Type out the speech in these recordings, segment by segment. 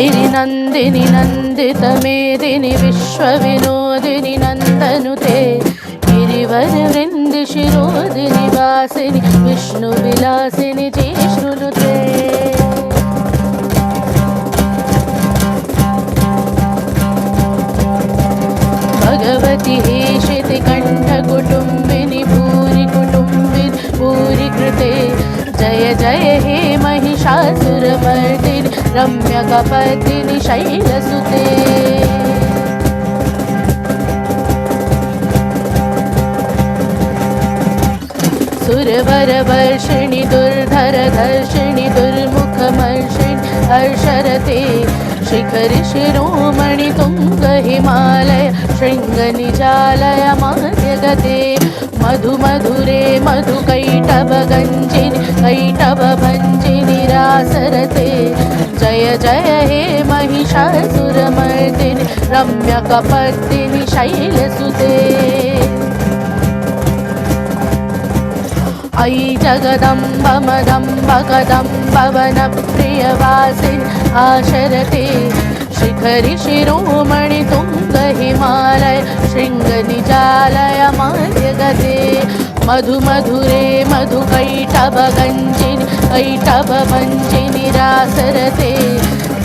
गिरिनन्दिनि नन्दितमेदिनि विश्वविनोदिनि नन्दनुते गिरिवरवृन्दि शिरोदिनि वासिनि विष्णुविलासिनि जिष्णुनुते भगवति हेशिति कण्ठकुटुम्बिनि भूरि कुटुम्बिनि भूरि कृते जय जय हे महिषासुरमर्दिनि रम्यकपर्दिनि शैलसुते सुरवरवर्षिणि दुर्धरधर्षिणि दुर्मुखमर्षिणि हर्षरते शिखरि शिरोमणि तुङ्ग हिमालय शृङ्गनिजालय माध्यगते मधु मधुरे मधुकैटभगञ्जिनि कैटभभञ्जिनि रासरते जय जय हे महिषासुरमर्दिनि रम्यकपर्दिनि शैलसुते अयि जगदम्ब मदम्ब कदम्ब वनप्रियवासिनि आशरते शिखरि शिरोमणि तुङ्ग हिमालय शृङ्गनिजालय माध्यगते मधु मधुरे मधुकैटभगञ्जिनि कैटभभञ्जिनि रासरते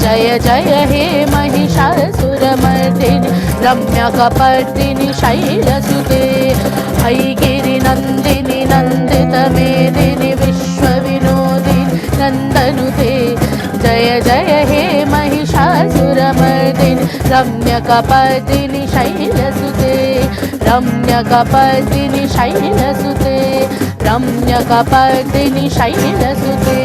जय जय हे महिषासुरमर्दिनि रम्यकपर्दिनि शैलसुते अयि गिरिनन्दिनि नन्दितमेदिनि विश्वविनोदिनि नन्दनुते जय जय हे महिषासुरमर्दिनि रम्यकपर्दिनि शैलसुते रम्यकपर्दिनि शैलसुते रम्यकपर्दिनि शैलसुते